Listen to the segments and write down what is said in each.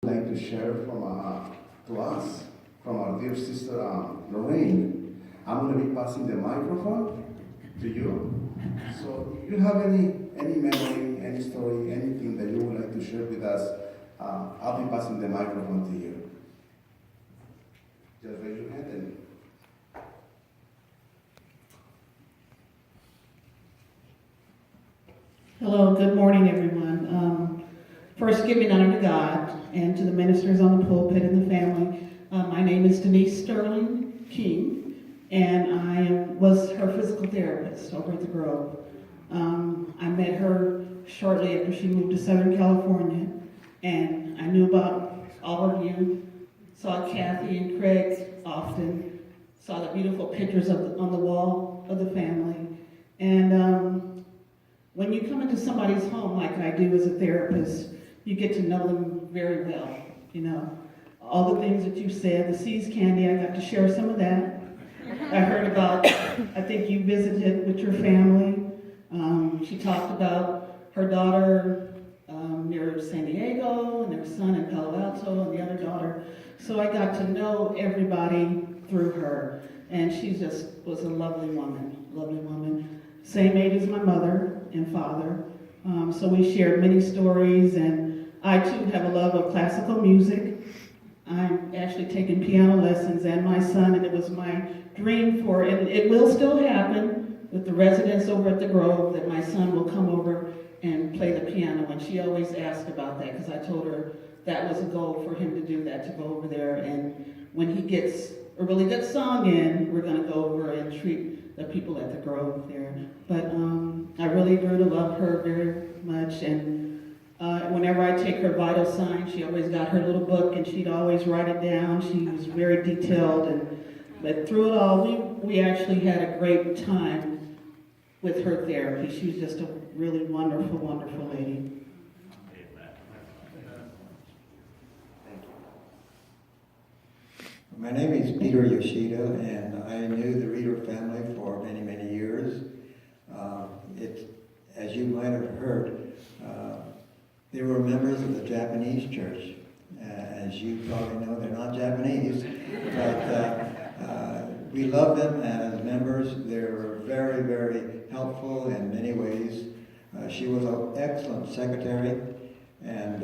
like to share from to us from our dear sister Lorraine. I'm going to be passing the microphone to you. So if you have any memory, any story, anything that you would like to share with us, I'll be passing the microphone to you. Just raise your hand and. Hello, good morning, everyone. First, giving honor to God and to the ministers on the pulpit and the family. My name is Denise Sterling King, and I was her physical therapist over at the Grove. I met her shortly after she moved to Southern California, and I knew about all of you. Saw Kathy and Craig often. Saw the beautiful pictures on the wall of the family, and when you come into somebody's home like I do as a therapist, you get to know them very well. You know, all the things that you said, the Seas Candy, I got to share some of that. I heard about, I think you visited with your family. She talked about her daughter near San Diego and their son in Palo Alto and the other daughter. So I got to know everybody through her. And she just was a lovely woman. Same age as my mother and father. So we shared many stories, and I too have a love of classical music. I'm actually taking piano lessons and my son, and it was my dream for, and it will still happen with the residents over at the Grove, that my son will come over and play the piano. And she always asked about that, because I told her that was a goal for him to do that, to go over there. And when he gets a really good song in, we're going to go over and treat the people at the Grove there. But I really grew to love her very much, and whenever I take her vital signs, she always got her little book, and she'd always write it down. She was very detailed, but through it all, we actually had a great time with her therapy. She was just a really wonderful, wonderful lady. My name is Peter Yoshida, and I knew the Reeder family for many, many years. As you might have heard, they were members of the Japanese church. As you probably know, they're not Japanese, but we love them as members. They were very, very helpful in many ways. She was an excellent secretary, and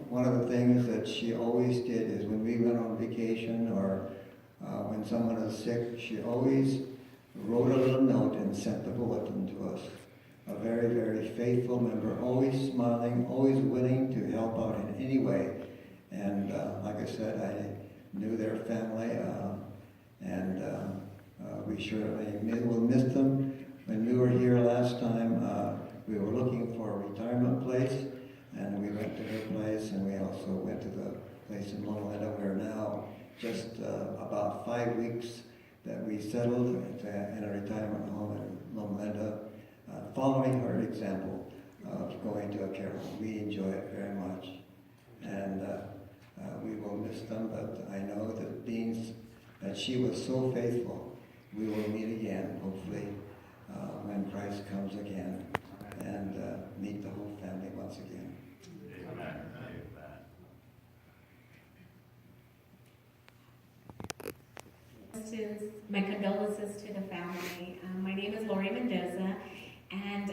one of the things that she always did is when we went on vacation or when someone was sick, she always wrote a little note and sent the bulletin to us. A very, very faithful member, always smiling, always willing to help out in any way. And like I said, I knew their family, and we certainly will miss them. When we were here last time, we were looking for a retirement place, and we went to her place, and we also went to the place in Loma Linda. We're now just about 5 weeks that we settled in a retirement home in Loma Linda, following her example of going to a care home. We enjoy it very much, and we will miss them, but I know that being that she was so faithful, we will meet again, hopefully, when Christ comes again, and meet the whole family once again. Amen. My condolences to the family. My name is Lori Mendoza, and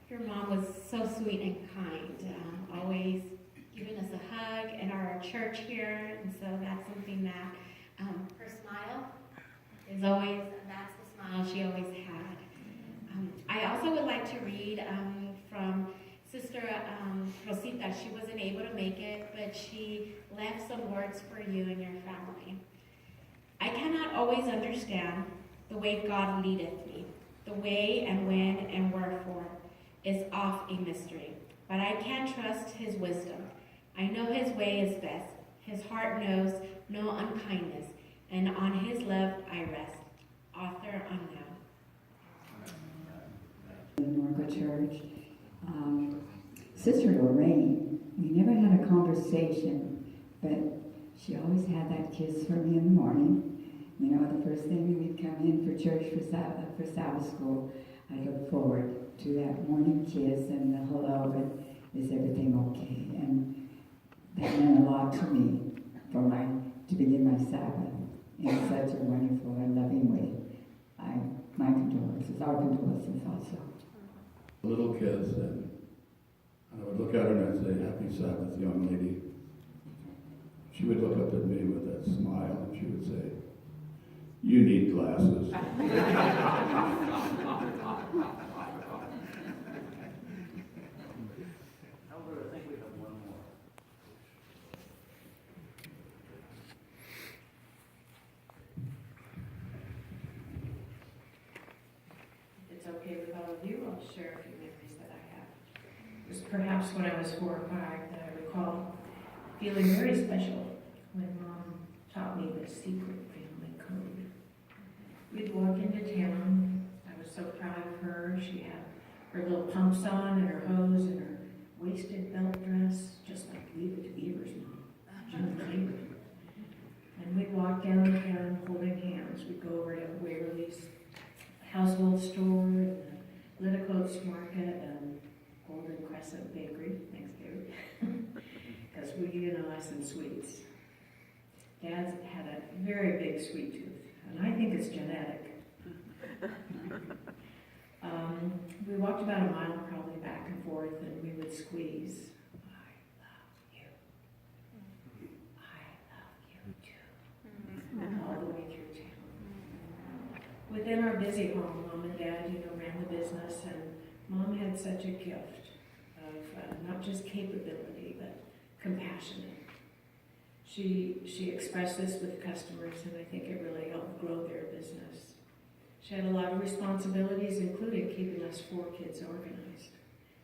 your mom was so sweet and kind, always giving us a hug in our church here, and so that's something that her smile is always, that's the smile she always had. I also would like to read from Sister Rosita. She wasn't able to make it, but she left some words for you and your family. I cannot always understand the way God leadeth me. The way and when and wherefore is oft a mystery, but I can trust his wisdom. I know his way is best. His heart knows no unkindness, and on his love I rest. Author unknown. Norco Church. Sister Lorraine, we never had a conversation, but she always had that kiss for me in the morning. You know, the first thing we'd come in for church for Sabbath school, I look forward to that morning kiss and the hello, and is everything okay? And that meant a lot to me to begin my Sabbath in such a wonderful and loving way. My condolences, our condolences also. Little kids, and I would look at her and I'd say, "Happy Sabbath, young lady." She would look up at me with that smile and she would say, "You need glasses." Albert, I think we have one more. If it's okay with all of you, I'll share a few memories that I have. It was perhaps when I was 4 or 5 that I recall feeling very special when Mom taught me the secret family code. We'd walk into town. I was so proud of her. She had her little pumps on and her hose and her waisted belt dress, just like Leave It to Beaver's mom, Jim Cleveland. And we'd walk downtown holding hands. We'd go over to Waverly's household store, and the Litticoats Market, and Golden Crescent Bakery. Thanks, David. Because we get us some sweets. Dad's had a very big sweet tooth, and I think it's genetic. We walked about a mile probably back and forth, and we would squeeze. I love you. I love you too. All the way through town. Within our busy home, Mom and Dad, ran the business, and Mom had such a gift of not just capability, but compassionate. She expressed this with customers, and I think it really helped grow their business. She had a lot of responsibilities, including keeping us 4 kids organized.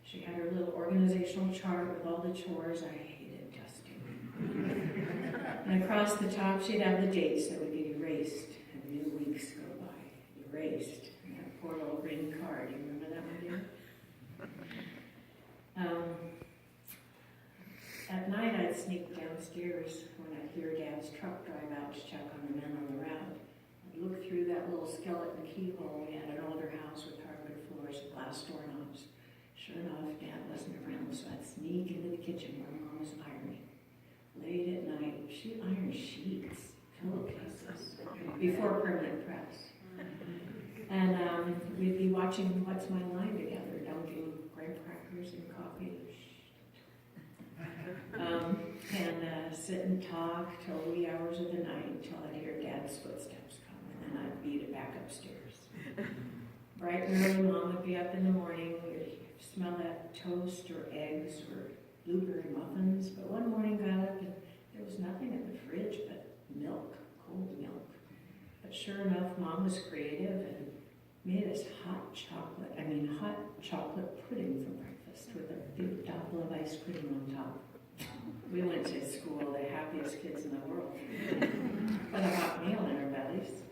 She had her little organizational chart with all the chores I hated dusting. And across the top, she'd have the dates that would get erased, and new weeks go by, erased. And that poor little green card, you remember that one, dear? At night, I'd sneak downstairs when I'd hear Dad's truck drive out to check on the men on the route. I'd look through that little skeleton keyhole. We had an older house with hardwood floors and glass doorknobs. Sure enough, Dad wasn't around, so I'd sneak into the kitchen where Mom was ironing. Late at night, she'd iron sheets, pillowcases, before permanent press. And we'd be watching What's My Line together, dunking graham crackers and coffee. And sit and talk till wee hours of the night until I'd hear Dad's footsteps come, and then I'd beat it back upstairs. Bright and early, Mom would be up in the morning. We'd smell that toast or eggs or blueberry muffins. But one morning got up and there was nothing in the fridge but milk, cold milk. But sure enough, Mom was creative and made us hot chocolate pudding for breakfast with a big dollop of ice cream on top. We went to school, the happiest kids in the world, with a hot meal in our bellies.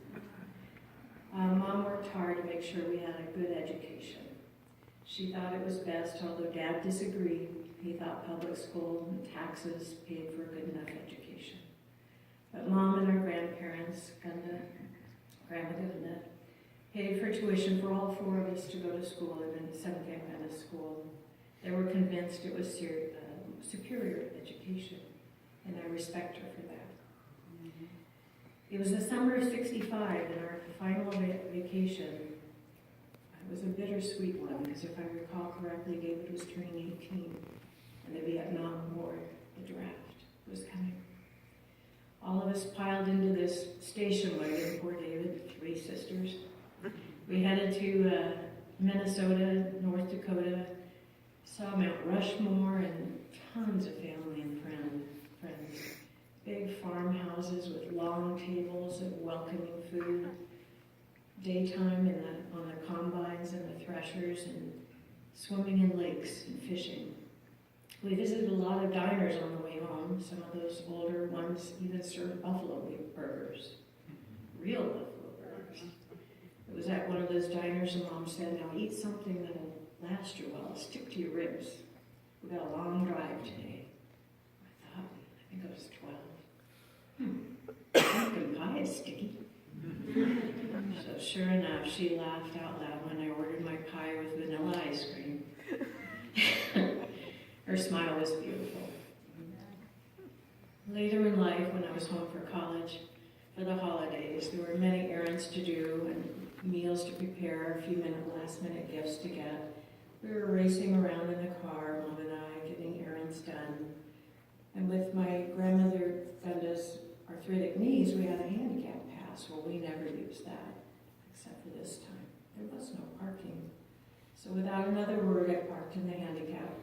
Mom worked hard to make sure we had a good education. She thought it was best, although Dad disagreed. He thought public school and taxes paid for a good enough education. But Mom and our grandparents, Grandma Gunda, paid for tuition for all 4 of us to go to school in the Seventh-day Adventist school. They were convinced it was superior education, and I respect her for that. It was the summer of '65, and our final vacation. It was a bittersweet one, because if I recall correctly, David was turning 18, and the Vietnam War, the draft, was coming. All of us piled into this station wagon, poor David, 3 sisters. We headed to Minnesota, North Dakota, saw Mount Rushmore, and tons of family and friends. Big farmhouses with long tables of welcoming food. Daytime on the combines and the threshers, and swimming in lakes and fishing. We visited a lot of diners on the way home. Some of those older ones even served buffalo burgers. Real buffalo burgers. It was at one of those diners, and Mom said, "Now eat something that'll last you well, stick to your ribs. We got a long drive today." I think I was 12. Pumpkin pie is sticky. So sure enough, she laughed out loud when I ordered my pie with vanilla ice cream. Her smile was beautiful. Later in life, when I was home for college for the holidays, there were many errands to do and meals to prepare, a few last-minute gifts to get. We were racing around in the car, Mom and I, getting errands done. And with my grandmother Benda's arthritic knees, we had a handicap pass. Well, we never used that, except for this time. There was no parking. So without another word, I parked in the handicap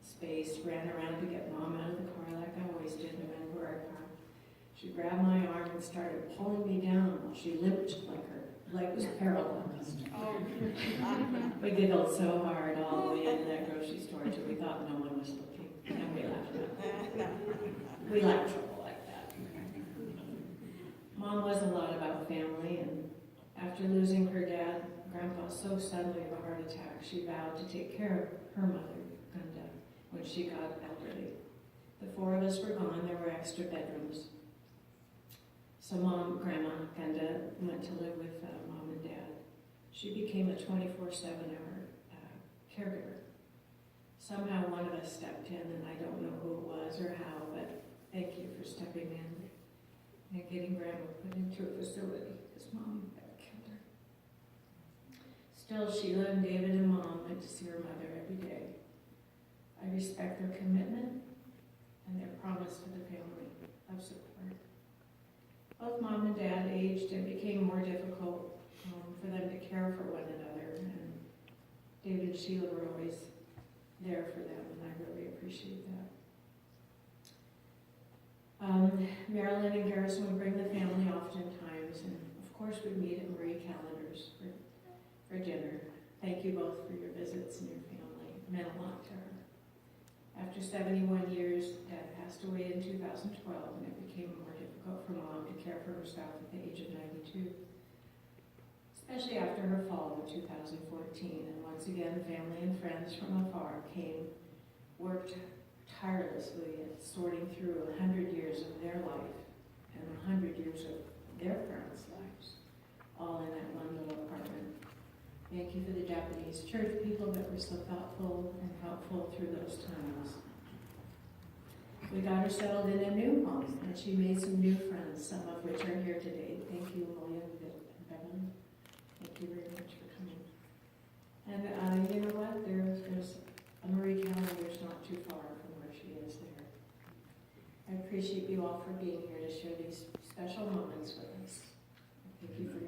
space, ran around to get Mom out of the car like I always did, no matter where I parked. She grabbed my arm and started pulling me down while she limped like her leg was paralyzed. We giggled so hard all the way into that grocery store until we thought no one was looking, and we laughed. We like trouble like that. Mom was a lot about family, and after losing her dad, Grandpa so suddenly of a heart attack, she vowed to take care of her mother, Gunda, when she got elderly. The four of us were gone. There were extra bedrooms. So Mom, Grandma, Gunda went to live with Mom and Dad. She became a 24/7-hour caregiver. Somehow one of us stepped in, and I don't know who it was or how, but thank you for stepping in and getting Grandma put into a facility because Mom had killed her. Still, Sheila and David and Mom went to see her mother every day. I respect their commitment and their promise to the family of support. Both Mom and Dad aged and became more difficult for them to care for one another, and David and Sheila were always there for them, and I really appreciate that. Marilyn and Garrison would bring the family oftentimes, and of course we'd meet at Marie Callender's for dinner. Thank you both for your visits and your family. It meant a lot to her. After 71 years, Dad passed away in 2012, and it became more difficult for Mom to care for herself at the age of 92, especially after her fall in 2014. And once again, family and friends from afar worked tirelessly at sorting through 100 years of their life and 100 years of their parents' lives, all in that one little apartment. Thank you for the Japanese church people that were so thoughtful and helpful through those times. We got her settled in a new home, and she made some new friends, some of which are here today. Thank you, William and Bevan. Thank you very much for coming. And you know what? There's a Marie Callender's not too far from where she is there. I appreciate you all for being here to share these special moments with us. Thank you for